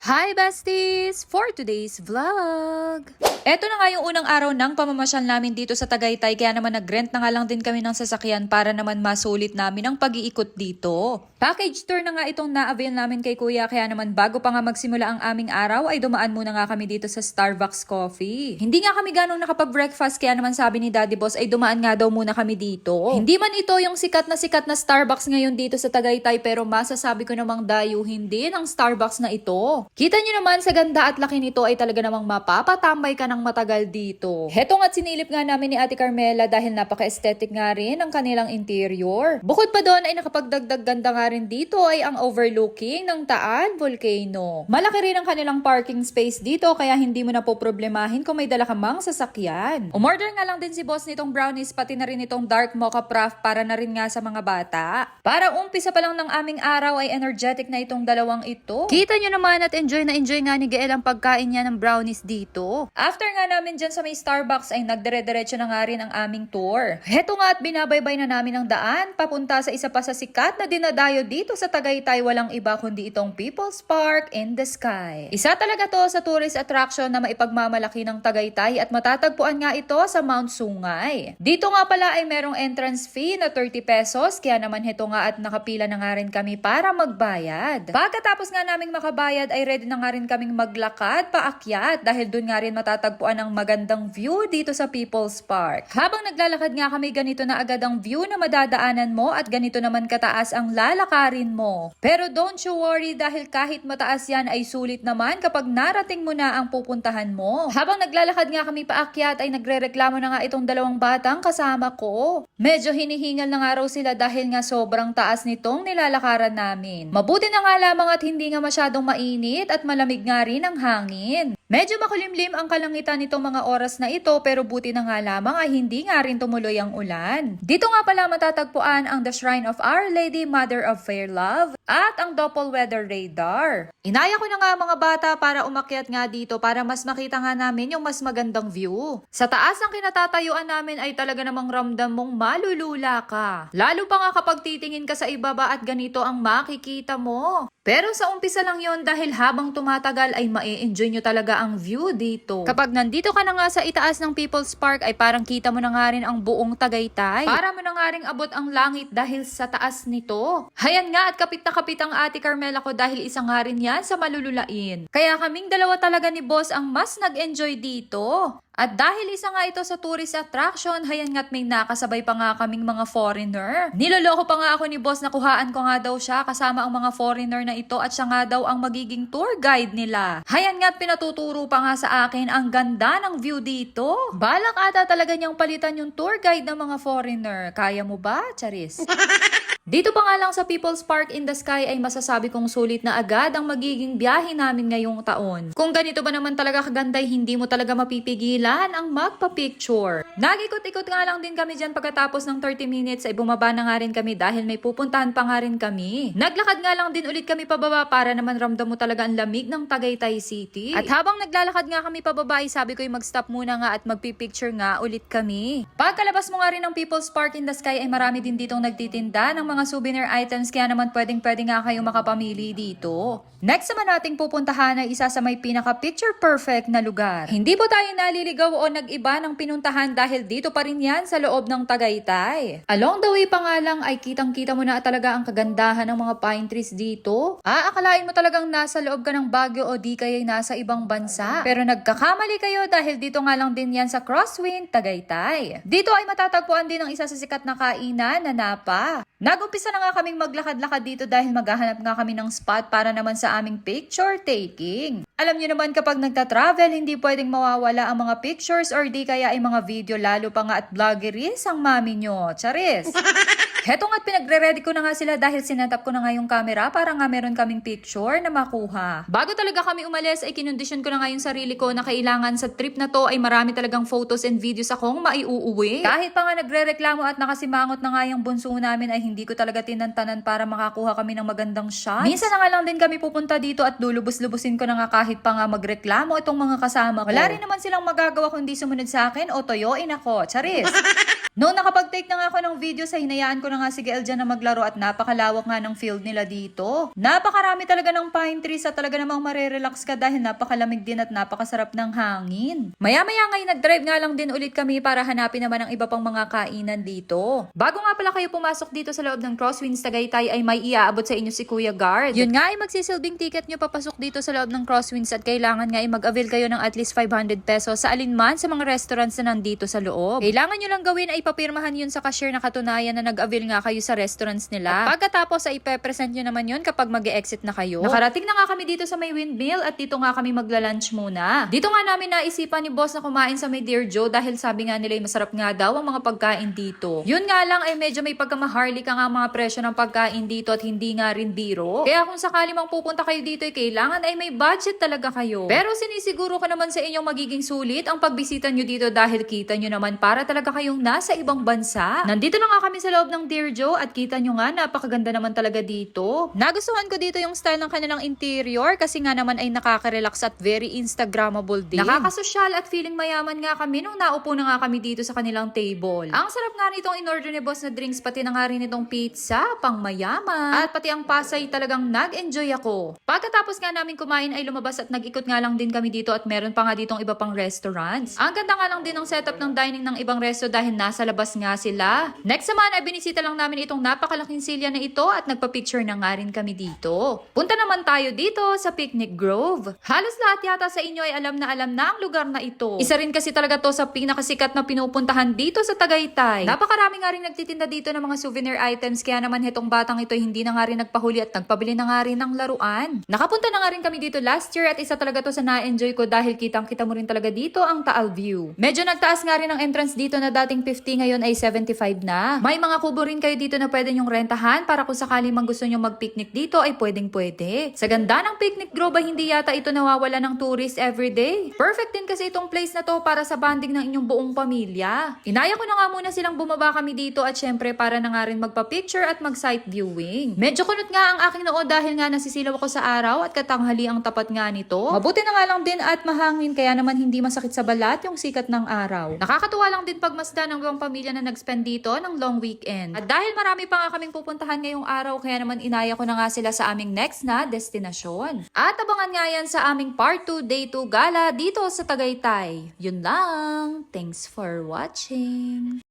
Hi besties! For today's vlog! Eto na nga yung unang araw ng pamamasyal namin dito sa Tagaytay, kaya naman nag-rent na nga lang din kami ng sasakyan para naman masulit namin ang pag-iikot dito. Package tour na nga itong na-avail namin kay Kuya, kaya naman bago pa nga magsimula ang aming araw ay dumaan muna nga kami dito sa Starbucks Coffee. Hindi nga kami ganong nakapag-breakfast, kaya naman sabi ni Daddy Boss ay dumaan nga daw muna kami dito. Hindi man ito yung sikat na Starbucks ngayon dito sa Tagaytay, pero masasabi ko namang dayuhin din ang Starbucks na ito. Kita nyo naman sa ganda at laki nito ay talaga namang mapapatambay ka ng matagal dito. Heto nga't sinilip nga namin ni Ate Carmela dahil napaka-aesthetic nga rin ang kanilang interior. Bukod pa doon ay nakapagdagdag ganda nga rin dito ay ang overlooking ng Taal Volcano. Malaki rin ang kanilang parking space dito kaya hindi mo na po problemahin kung may dala ka mang sasakyan. Umorder nga lang din si boss nitong brownies pati na rin itong dark mocha frappe para na rin nga sa mga bata. Para umpisa pa lang ng aming araw ay energetic na itong dalawang ito. Kita nyo naman at enjoy na enjoy nga ni Gael ang pagkain niya ng brownies dito. After nga namin dyan sa may Starbucks ay nagdire-diretso na nga rin ang aming tour. Heto nga at binabaybay na namin ang daan papunta sa isa pa sa sikat na dinadayo dito sa Tagaytay, walang iba kundi itong People's Park in the Sky. Isa talaga to sa tourist attraction na maipagmamalaki ng Tagaytay at matatagpuan nga ito sa Mount Sungay. Dito nga pala ay merong entrance fee na 30 pesos, kaya naman heto nga at nakapila na nga rin kami para magbayad. Pagkatapos nga naming makabayad ay ready na nga rin kaming maglakad paakyat dahil dun nga rin matatagpuan ang magandang view dito sa People's Park. Habang naglalakad nga kami, ganito na agad ang view na madadaanan mo at ganito naman kataas ang lalakarin mo. Pero don't you worry dahil kahit mataas yan ay sulit naman kapag narating mo na ang pupuntahan mo. Habang naglalakad nga kami paakyat ay nagrereklamo na nga itong dalawang batang kasama ko. Medyo hinihingal na nga raw sila dahil nga sobrang taas nitong nilalakaran namin. Mabuti na nga lamang at hindi nga masyadong mainit at malamig nga rin ang hangin. Medyo makulimlim ang kalangitan nitong mga oras na ito pero buti na nga lamang ay hindi nga rin tumuloy ang ulan. Dito nga pala matatagpuan ang The Shrine of Our Lady Mother of Fair Love at ang Doppelweather Radar. Inaya ko na nga mga bata para umakyat nga dito para mas makita nga namin yung mas magandang view. Sa taas ng kinatatayuan namin ay talaga namang ramdam mong malulula ka. Lalo pa nga kapag titingin ka sa ibaba at ganito ang makikita mo. Pero sa umpisa lang yon dahil habang tumatagal ay ma-enjoy nyo talaga ang view dito. Kapag nandito ka na nga sa itaas ng People's Park ay parang kita mo na nga rin ang buong Tagaytay. Para mo na nga rin abot ang langit dahil sa taas nito. Hayan nga at kapit na kapit ang Ate Carmela ko dahil isa nga rin yan sa malululain. Kaya kaming dalawa talaga ni boss ang mas nag-enjoy dito. At dahil isa nga ito sa tourist attraction, hayan nga't may nakasabay pa nga kaming mga foreigner. Niloloko pa nga ako ni boss na kuhaan ko nga daw siya kasama ang mga foreigner na ito at siya nga daw ang magiging tour guide nila. Hayan nga't pinatuturo pa nga sa akin ang ganda ng view dito. Balak ata talaga niyang palitan yung tour guide ng mga foreigner. Kaya mo ba, Charis? Dito pa nga lang sa People's Park in the Sky ay masasabi kong sulit na agad ang magiging biyahe namin ngayong taon. Kung ganito ba naman talaga kaganday, hindi mo talaga mapipigilan ang magpa-picture. Nag-ikot-ikot nga lang din kami dyan pagkatapos ng 30 minutes ay bumaba na nga rin kami dahil may pupuntahan pa nga rin kami. Naglakad nga lang din ulit kami pababa para naman ramdam mo talaga ang lamig ng Tagaytay City. At habang naglalakad nga kami pababa ay sabi ko ay mag-stop muna nga at magpipicture nga ulit kami. Pagkalabas mo nga rin ng People's Park in the Sky ay marami din ditong nagtitinda ng mga souvenir items kaya naman pwede nga kayong makapamili dito. Next naman nating pupuntahan ay isa sa may pinaka-picture perfect na lugar. Hindi po tayo naliligaw o nag-iba ng pinuntahan dahil dito pa rin yan sa loob ng Tagaytay. Along the way pa nga lang ay kitang-kita mo na talaga ang kagandahan ng mga pine trees dito. Aakalain mo talagang nasa loob ka ng Baguio o di kaya nasa ibang bansa. Pero nagkakamali kayo dahil dito nga lang din yan sa Crosswind, Tagaytay. Dito ay matatagpuan din ang isa sa sikat na kainan na Napa. Nag-umpisa na nga kaming maglakad-lakad dito dahil maghahanap nga kami ng spot para naman sa aming picture taking. Alam nyo naman kapag nagta-travel, hindi pwedeng mawawala ang mga pictures or di kaya ay mga video lalo pa nga at vloggeries ang mami nyo. Charis! Heto nga't pinagre-ready ko na nga sila dahil sinetap ko na nga yung camera para nga meron kaming picture na makuha. Bago talaga kami umalis ay kinondisyon ko na nga yung sarili ko na kailangan sa trip na to ay marami talagang photos and videos akong maiuuwi. Kahit pa nga nagre-reklamo at nakasimangot na nga yung bunso namin ay hindi ko talaga tinantanan para makakuha kami ng magandang shot. Minsan na nga lang din kami pupunta dito at lulubos-lubusin ko na nga kahit pa nga magreklamo itong mga kasama ko. Wala rin naman silang magagawa kundi sumunod sa akin o toyoin ako. Charis! Noong nakapag-take na nga ako ng video sa hinayaan ko na nga si Gael dyan na maglaro at napakalawak nga ng field nila dito. Napakarami talaga ng pine trees at talaga namang marerelax ka dahil napakalamig din at napakasarap ng hangin. Maya-maya ngayon nag-drive nga lang din ulit kami para hanapin naman ang iba pang mga kainan dito. Bago nga pala kayo pumasok dito sa loob ng Crosswinds Tagaytay ay may iaabot sa inyo si Kuya Guard. Yun nga ay magsisilbing ticket nyo papasok dito sa loob ng Crosswinds at kailangan nga ay mag-avail kayo ng at least 500 pesos sa alinman sa mga restaurants na nandito sa loob. Kailangan nyo lang gawin ay papirmahan yun sa cashier na katunayan na nag-avail nga kayo sa restaurants nila. At pagkatapos ay ipe-present nyo naman yun kapag mag-e-exit na kayo. Nakarating na nga kami dito sa may windmill at dito nga kami magla-lunch muna. Dito nga namin naisipan ni boss na kumain sa may Dear Joe dahil sabi nga nila ay masarap nga daw ang mga pagkain dito. Yun nga lang ay medyo may pagkamaharli ka nga mga presyo ng pagkain dito at hindi nga rin biro. Kaya kung sakali mang pupunta kayo dito ay kailangan ay may budget talaga kayo. Pero sinisiguro ko naman sa inyong magiging sulit ang pagbisita nyo dito dahil kita nyo naman para talaga kayong nasa ibang bansa. Nandito na nga kami sa loob ng Dear Joe at kita nyo nga napakaganda naman talaga dito. Nagustuhan ko dito yung style ng kanilang interior kasi nga naman ay nakaka-relax at very Instagrammable din. Nakakasosyal at feeling mayaman nga kami nung naupo na nga kami dito sa kanilang table. Ang sarap nga nitong in-order ni boss na drinks pati na nga rin itong pizza, pang mayaman. At pati ang pasay talagang nag-enjoy ako. Pagkatapos nga namin kumain ay lumabas at nag-ikot nga lang din kami dito at meron pa nga ditong iba pang restaurants. Ang ganda nga lang din ng setup ng dining ng ibang resto dahil nasa labas nga sila. Next naman ay binisita lang namin itong napakalaking silya na ito at nagpa-picture na nga rin kami dito. Punta naman tayo dito sa Picnic Grove. Halos lahat yata sa inyo ay alam na ang lugar na ito. Isa rin kasi talaga to sa pinakasikat na pinupuntahan dito sa Tagaytay. Napakarami nga rin nagtitinda dito ng mga souvenir items kaya naman itong batang ito hindi na nga rin nagpahuli at nagpabili na nga rin ng laruan. Nakapunta na nga rin kami dito last year at isa talaga to sa na-enjoy ko dahil kitang-kita mo rin talaga dito ang Taal View. Medyo nagtaas nga rin ang entrance dito na dating 50 ngayon ay 75 na. May mga kubo rin kayo dito na pwede nyong rentahan para kung sakali mang gusto nyong mag-picnic dito ay pwedeng-pwede. Sa ganda ng Picnic Grove ay hindi yata ito nawawala ng tourist everyday. Perfect din kasi itong place na to para sa bonding ng inyong buong pamilya. Inaya ko na nga muna silang bumaba kami dito at syempre para na nga rin magpa-picture at mag-sight viewing. Medyo kunot nga ang aking noo dahil nga nasisilaw ako sa araw at katanghali ang tapat nga nito. Mabuti na nga lang din at mahangin kaya naman hindi masakit sa balat yung sikat ng araw. Nakakatuwa lang din pagmasdan ng buong pamilya na nag-spend dito ng long weekend. At dahil marami pa nga kaming pupuntahan ngayong araw kaya naman inaya ko na nga sila sa aming next na destinasyon. At abangan nga yan sa aming part 2 day 2 gala dito sa Tagaytay. Yun lang. Thanks for watching.